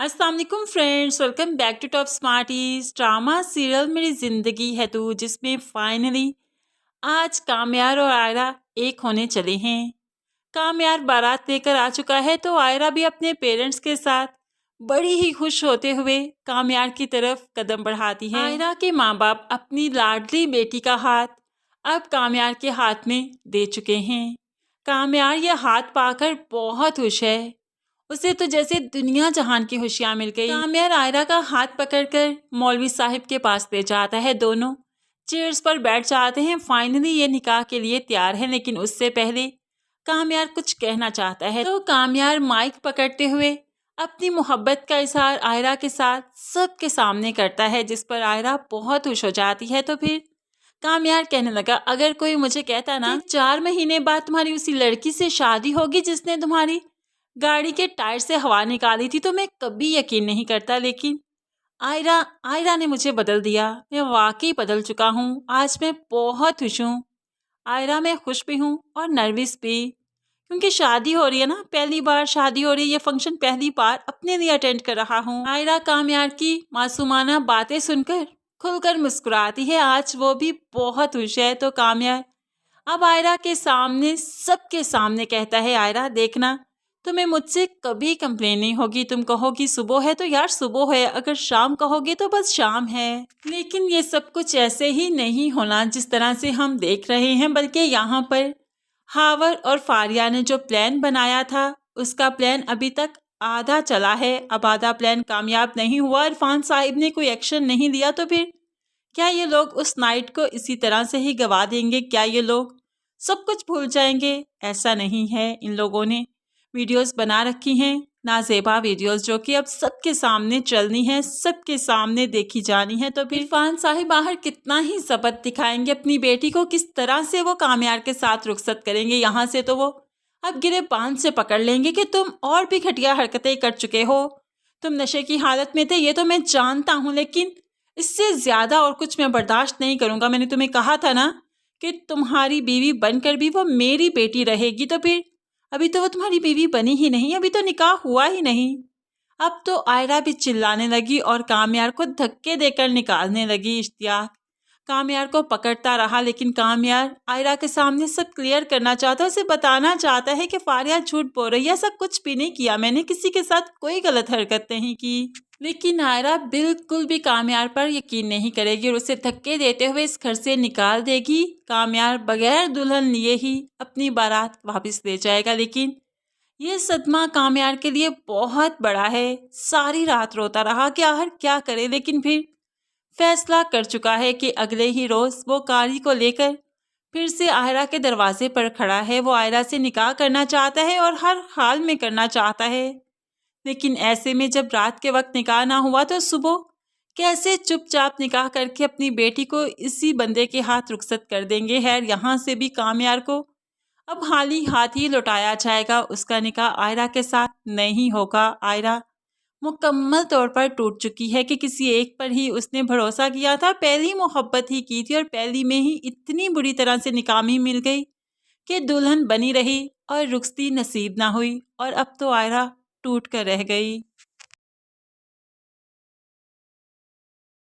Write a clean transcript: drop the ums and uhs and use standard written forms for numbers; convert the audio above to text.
अस्सलाम वालेकुम friends, welcome back to top smarties. Drama serial Meri Zindagi है तू, जिसमें फाइनली आज कामयार और आयरा एक होने चले हैं। कामयार बारात लेकर आ चुका है तो आयरा भी अपने पेरेंट्स के साथ बड़ी ही खुश होते हुए कामयार की तरफ कदम बढ़ाती है। आयरा के माँ बाप अपनी लाडली बेटी का हाथ अब कामयार के हाथ में दे चुके हैं। कामयार यह हाथ पाकर बहुत खुश है। उसे तो जैसे दुनिया जहान की खुशियां मिल गई। कामयार आयरा का हाथ पकड़कर मौलवी साहिब के पास ले जाता है। दोनों चेयर्स पर बैठ जाते हैं। फाइनली ये निकाह के लिए तैयार है, लेकिन उससे पहले कामयार कुछ कहना चाहता है। तो कामयार माइक पकड़ते हुए अपनी मोहब्बत का इजहार आयरा के साथ सबके सामने करता है, जिस पर आयरा बहुत खुश हो जाती है। तो फिर कामयार कहने लगा, अगर कोई मुझे कहता ना 4 महीने बाद तुम्हारी उसी लड़की से शादी होगी जिसने तुम्हारी गाड़ी के टायर से हवा निकाली थी, तो मैं कभी यकीन नहीं करता। लेकिन आयरा ने मुझे बदल दिया। मैं वाकई बदल चुका हूँ। आज मैं बहुत खुश हूँ। आयरा, मैं खुश भी हूँ और नर्वस भी, क्योंकि शादी हो रही है ना, पहली बार शादी हो रही है। ये फंक्शन पहली बार अपने लिए अटेंड कर रहा हूँ। आयरा कामयार की मासूमाना बातें सुनकर खुलकर मुस्कुराती है। आज वो भी बहुत खुश है। तो कामयार अब आयरा के सामने, सबके सामने कहता है, आयरा देखना, तुम्हें मुझसे कभी कंप्लेन नहीं होगी। तुम कहोगी सुबह है तो यार सुबह है, अगर शाम कहोगे तो बस शाम है। लेकिन ये सब कुछ ऐसे ही नहीं होना जिस तरह से हम देख रहे हैं, बल्कि यहाँ पर हावर और फारिया ने जो प्लान बनाया था उसका प्लान अभी तक आधा चला है। अब आधा प्लान कामयाब नहीं हुआ। इरफान साहिब ने कोई एक्शन नहीं लिया। तो फिर क्या ये लोग उस नाइट को इसी तरह से ही गवा देंगे? क्या ये लोग सब कुछ भूल जाएंगे? ऐसा नहीं है। इन लोगों ने वीडियोस बना रखी हैं, नाजेबा वीडियोस, जो कि अब सबके सामने चलनी है, सबके सामने देखी जानी है। तो फिर इरफान साहिब बाहर कितना ही सबक दिखाएंगे अपनी बेटी को, किस तरह से वो कामयार के साथ रुखसत करेंगे यहाँ से। तो वो अब गिरेबान से पकड़ लेंगे कि तुम और भी घटिया हरकतें कर चुके हो, तुम नशे की हालत में थे, ये तो मैं जानता हूँ, लेकिन इससे ज्यादा और कुछ मैं बर्दाश्त नहीं करूँगा। मैंने तुम्हें कहा था ना कि तुम्हारी बीवी बनकर भी वो मेरी बेटी रहेगी। तो फिर अभी तो वो तुम्हारी बीवी बनी ही नहीं, अभी तो निकाह हुआ ही नहीं। अब तो आयरा भी चिल्लाने लगी और कामयार को धक्के देकर निकालने लगी। इश्तियाक कामयार को पकड़ता रहा, लेकिन कामयार आयरा के सामने सब क्लियर करना चाहता है। उसे बताना चाहता है कि फारिया झूठ बोल रही है, ऐसा कुछ भी नहीं किया, मैंने किसी के साथ कोई गलत हरकत नहीं की। लेकिन आयरा बिल्कुल भी कामयार पर यकीन नहीं करेगी और उसे धक्के देते हुए इस घर से निकाल देगी। कामयार बगैर दुल्हन लिए ही अपनी बारात वापस ले जाएगा। लेकिन ये सदमा कामयार के लिए बहुत बड़ा है। सारी रात रोता रहा कि आखिर क्या करे, लेकिन फिर फैसला कर चुका है कि अगले ही रोज वो कारी को लेकर फिर से आयरा के दरवाजे पर खड़ा है। वो आयरा से निकाह करना चाहता है और हर हाल में करना चाहता है। लेकिन ऐसे में जब रात के वक्त निकाह ना हुआ तो सुबह कैसे चुपचाप निकाह करके अपनी बेटी को इसी बंदे के हाथ रुखसत कर देंगे। खैर, यहाँ से भी कामयार को अब हाली हाथ ही लौटाया जाएगा। उसका निकाह आयरा के साथ नहीं होगा। आयरा मुकम्मल तौर पर टूट चुकी है कि किसी एक पर ही उसने भरोसा किया था, पहली मोहब्बत ही की थी और पहली में ही इतनी बुरी तरह से निकामी मिल गई कि दुल्हन बनी रही और रुखसती नसीब ना हुई, और अब तो आयरा टूट कर रह गई।